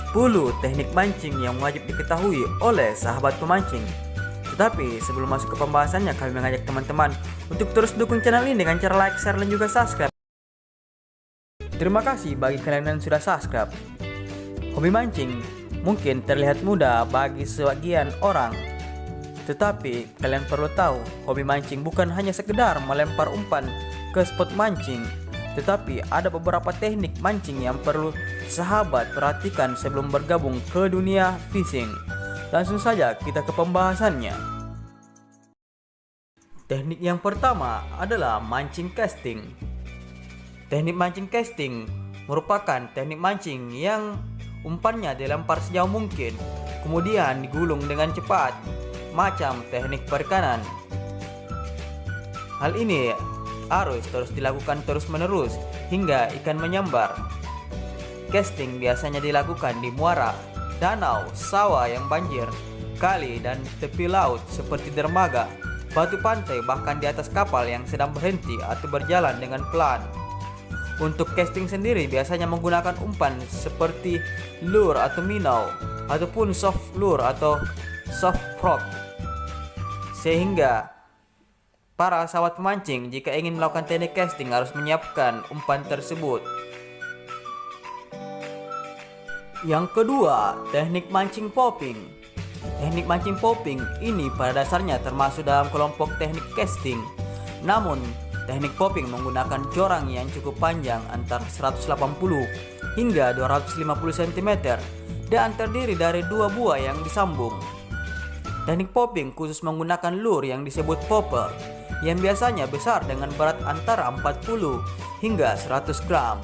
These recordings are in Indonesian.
10 teknik mancing yang wajib diketahui oleh sahabat pemancing. Tetapi sebelum masuk ke pembahasannya, kami mengajak teman-teman untuk terus dukung channel ini dengan cara like, share, dan juga subscribe. Terima kasih bagi kalian yang sudah subscribe. Hobi mancing mungkin terlihat mudah bagi sebagian orang, tetapi kalian perlu tahu, hobi mancing bukan hanya sekedar melempar umpan ke spot mancing, tetapi ada beberapa teknik mancing yang perlu sahabat perhatikan sebelum bergabung ke dunia fishing. Langsung saja kita ke pembahasannya. Teknik yang pertama adalah mancing casting. Teknik mancing casting merupakan teknik mancing yang umpannya dilempar sejauh mungkin, kemudian digulung dengan cepat, macam teknik perikanan. Hal ini harus terus dilakukan terus-menerus hingga ikan menyambar. Casting biasanya dilakukan di muara, danau, sawah yang banjir, kali dan tepi laut seperti dermaga, batu pantai, bahkan di atas kapal yang sedang berhenti atau berjalan dengan pelan. Untuk casting sendiri biasanya menggunakan umpan seperti lure atau minnow ataupun soft lure atau soft frog, sehingga para sahabat pemancing jika ingin melakukan teknik casting harus menyiapkan umpan tersebut. Yang kedua, teknik mancing popping. Teknik mancing popping ini pada dasarnya termasuk dalam kelompok teknik casting. Namun, teknik popping menggunakan jorang yang cukup panjang antara 180 hingga 250 cm dan terdiri dari dua buah yang disambung. Teknik popping khusus menggunakan lure yang disebut popper, yang biasanya besar dengan berat antara 40 hingga 100 gram.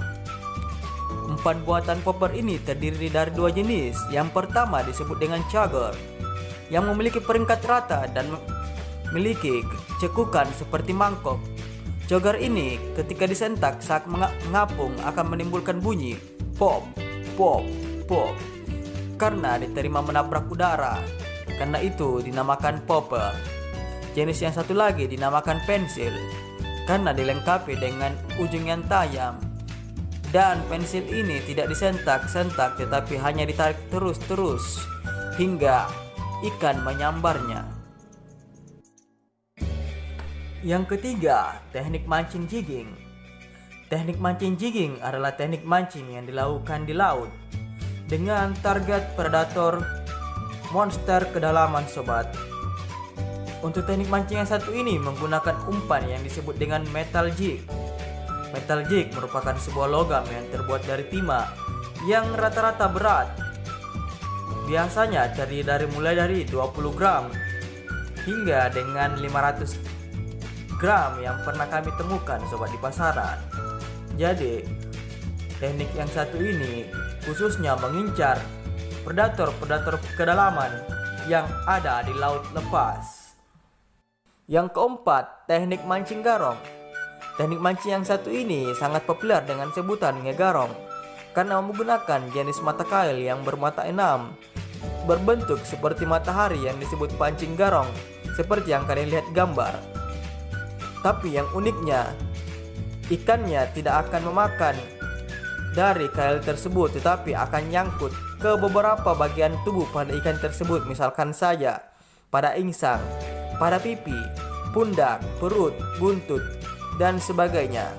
Umpan buatan popper ini terdiri dari dua jenis. Yang pertama disebut dengan chugger, yang memiliki peringkat rata dan memiliki cekukan seperti mangkok. Chugger ini ketika disentak saat mengapung akan menimbulkan bunyi pop, pop, pop karena diterima menabrak udara. Karena itu dinamakan popper. Jenis yang satu lagi dinamakan pensil karena dilengkapi dengan ujung yang tajam. Dan pensil ini tidak disentak-sentak tetapi hanya ditarik terus-terus hingga ikan menyambarnya. Yang ketiga, teknik mancing jigging. Teknik mancing jigging adalah teknik mancing yang dilakukan di laut dengan target predator monster kedalaman sobat. Untuk teknik mancing yang satu ini menggunakan umpan yang disebut dengan metal jig. Metal jig merupakan sebuah logam yang terbuat dari timah yang rata-rata berat. Biasanya terdiri mulai dari 20 gram hingga dengan 500 gram yang pernah kami temukan sobat di pasaran. Jadi, teknik yang satu ini khususnya mengincar predator-predator kedalaman yang ada di laut lepas. Yang keempat, teknik mancing garong. Teknik mancing yang satu ini sangat populer dengan sebutan ngegarong karena menggunakan jenis mata kail yang bermata enam, berbentuk seperti matahari yang disebut pancing garong, seperti yang kalian lihat gambar. Tapi yang uniknya, ikannya tidak akan memakan dari kail tersebut, tetapi akan nyangkut ke beberapa bagian tubuh pada ikan tersebut, misalkan saja pada insang, pada pipi, pundak, perut, buntut, dan sebagainya.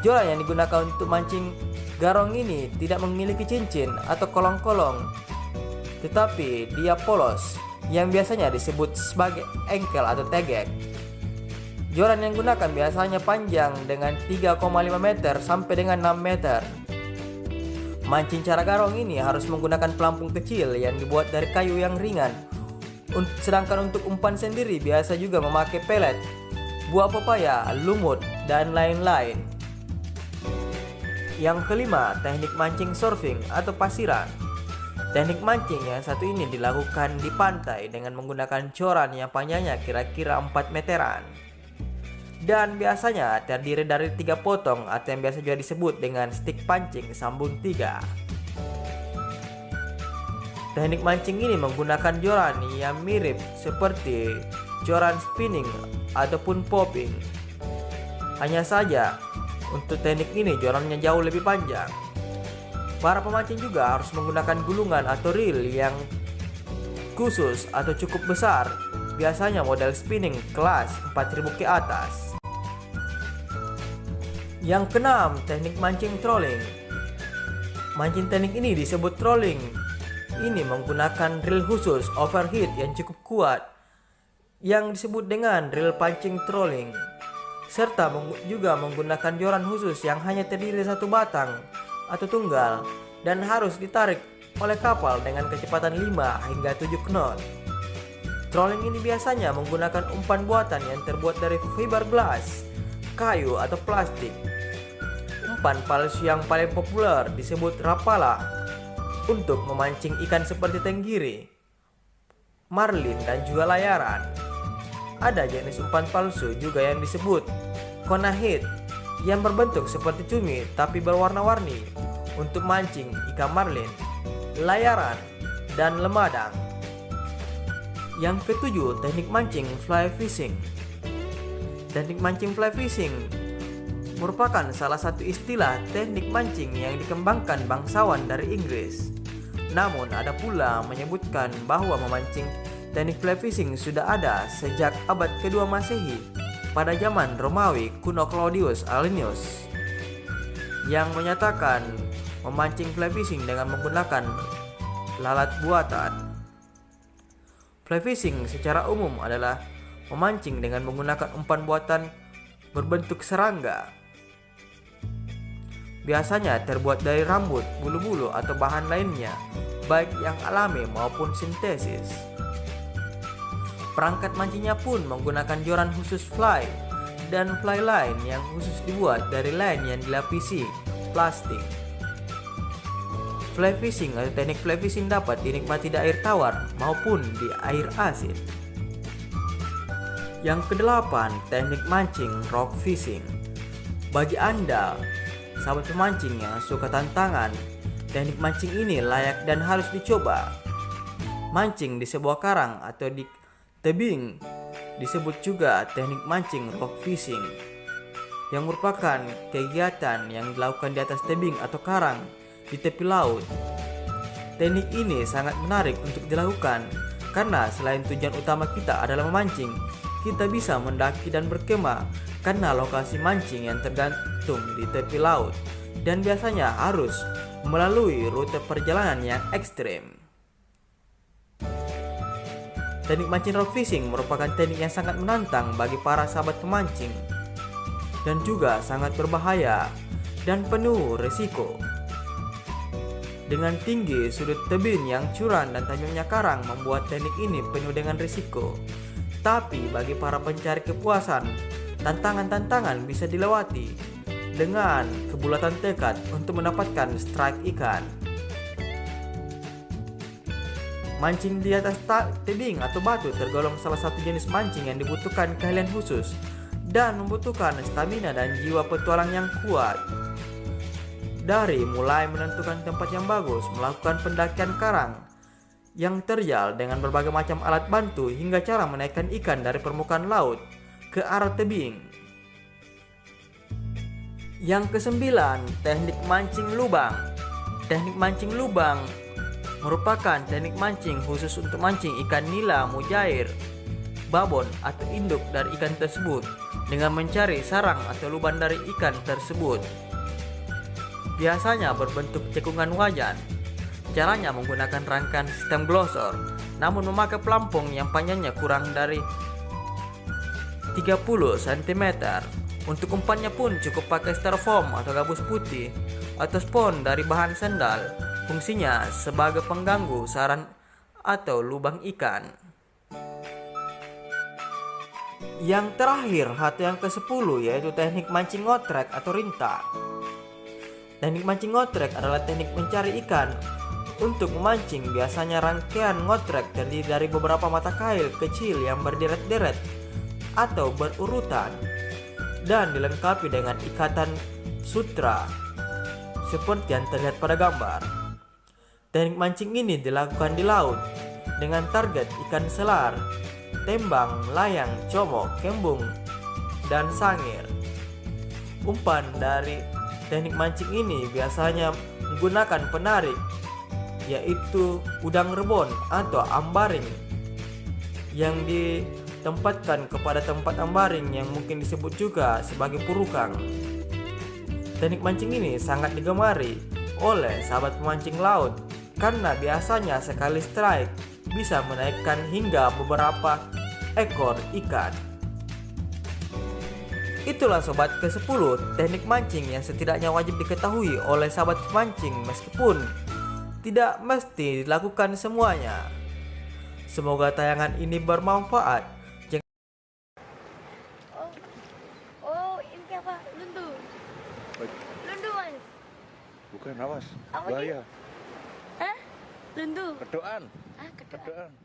Joran yang digunakan untuk mancing garong ini tidak memiliki cincin atau kolong-kolong, tetapi dia polos yang biasanya disebut sebagai engkel atau tegek. Joran yang digunakan biasanya panjang dengan 3,5 meter sampai dengan 6 meter. Mancing cara garong ini harus menggunakan pelampung kecil yang dibuat dari kayu yang ringan. Sedangkan untuk umpan sendiri biasa juga memakai pelet, buah pepaya, lumut, dan lain-lain. Yang kelima, teknik mancing surfing atau pasiran. Teknik mancing yang satu ini dilakukan di pantai dengan menggunakan coran yang panjangnya kira-kira 4 meteran. Dan biasanya terdiri dari 3 potong atau yang biasa juga disebut dengan stick pancing sambung 3. Teknik mancing ini menggunakan joran yang mirip seperti joran spinning ataupun popping. Hanya saja untuk teknik ini jorannya jauh lebih panjang. Para pemancing juga harus menggunakan gulungan atau reel yang khusus atau cukup besar, biasanya model spinning kelas 4000 ke atas. Yang keenam, teknik mancing trolling. Mancing teknik ini disebut trolling. Ini menggunakan reel khusus overheat yang cukup kuat, yang disebut dengan reel pancing trolling, serta juga menggunakan joran khusus yang hanya terdiri dari satu batang atau tunggal dan harus ditarik oleh kapal dengan kecepatan 5 hingga 7 knot. Trolling ini biasanya menggunakan umpan buatan yang terbuat dari fiberglass, kayu atau plastik. Umpan palsu yang paling populer disebut rapala untuk memancing ikan seperti tenggiri, marlin, dan juga layaran. Ada jenis umpan palsu juga yang disebut konahit yang berbentuk seperti cumi tapi berwarna-warni untuk mancing ikan marlin, layaran, dan lemadang. Yang ketujuh, teknik mancing fly fishing. Teknik mancing fly fishing merupakan salah satu istilah teknik mancing yang dikembangkan bangsawan dari Inggris. Namun ada pula menyebutkan bahwa memancing teknik fly fishing sudah ada sejak abad kedua Masehi pada zaman Romawi kuno Claudius Alenius, yang menyatakan memancing fly fishing dengan menggunakan lalat buatan. Fly fishing secara umum adalah memancing dengan menggunakan umpan buatan berbentuk serangga, biasanya terbuat dari rambut, bulu-bulu, atau bahan lainnya, baik yang alami maupun sintesis. Perangkat mancingnya pun menggunakan joran khusus fly dan fly line yang khusus dibuat dari line yang dilapisi plastik. Fly fishing atau teknik fly fishing dapat dinikmati di air tawar maupun di air asin. Yang kedelapan, teknik mancing rock fishing. Bagi Anda sahabat pemancing yang suka tantangan, teknik mancing ini layak dan harus dicoba. Mancing di sebuah karang atau di tebing disebut juga teknik mancing rock fishing, yang merupakan kegiatan yang dilakukan di atas tebing atau karang di tepi laut. Teknik ini sangat menarik untuk dilakukan karena selain tujuan utama kita adalah memancing, kita bisa mendaki dan berkemah karena lokasi mancing yang tergantung di tepi laut dan biasanya harus melalui rute perjalanan yang ekstrim. Teknik mancing rock fishing merupakan teknik yang sangat menantang bagi para sahabat pemancing dan juga sangat berbahaya dan penuh risiko. Dengan tinggi sudut tebing yang curam dan tajamnya karang membuat teknik ini penuh dengan risiko. Tapi bagi para pencari kepuasan, tantangan-tantangan bisa dilewati dengan kebulatan tekad untuk mendapatkan strike ikan. Mancing di atas tebing atau batu tergolong salah satu jenis mancing yang dibutuhkan keahlian khusus dan membutuhkan stamina dan jiwa petualang yang kuat. Dari mulai menentukan tempat yang bagus, melakukan pendakian karang yang terjal dengan berbagai macam alat bantu, hingga cara menaikkan ikan dari permukaan laut ke arah tebing. Yang kesembilan, teknik mancing lubang. Teknik mancing lubang merupakan teknik mancing khusus untuk mancing ikan nila, mujair, babon atau induk dari ikan tersebut dengan mencari sarang atau lubang dari ikan tersebut. Biasanya berbentuk cekungan wajan. Caranya menggunakan rangkaian sistem glosor, namun memakai pelampung yang panjangnya kurang dari 30 cm. Untuk umpannya pun cukup pakai styrofoam atau gabus putih atau spon dari bahan sandal. Fungsinya sebagai pengganggu sarang atau lubang ikan. Yang terakhir atau yang ke-10 yaitu teknik mancing ngotrek atau rinta. Teknik mancing ngotrek adalah teknik mencari ikan. Untuk memancing biasanya rangkaian ngotrek terdiri dari beberapa mata kail kecil yang berderet-deret atau berurutan dan dilengkapi dengan ikatan sutra seperti yang terlihat pada gambar. Teknik mancing ini dilakukan di laut dengan target ikan selar, tembang, layang, comok, kembung, dan sangir. Umpan dari teknik mancing ini biasanya menggunakan penarik, yaitu udang rebon atau ambaring, yang ditempatkan kepada tempat ambaring yang mungkin disebut juga sebagai purukang. Teknik mancing ini sangat digemari oleh sahabat pemancing laut karena biasanya sekali strike bisa menaikkan hingga beberapa ekor ikan. Itulah sobat ke-10 teknik mancing yang setidaknya wajib diketahui oleh sahabat pemancing meskipun tidak mesti dilakukan semuanya. Semoga tayangan ini bermanfaat. Oh, ini apa? Lundu. Lundu, Mas. Bukan, awas. Apa Bahaya. Hah? Lundu. Kedoan. Ah, kedua. Kedoan.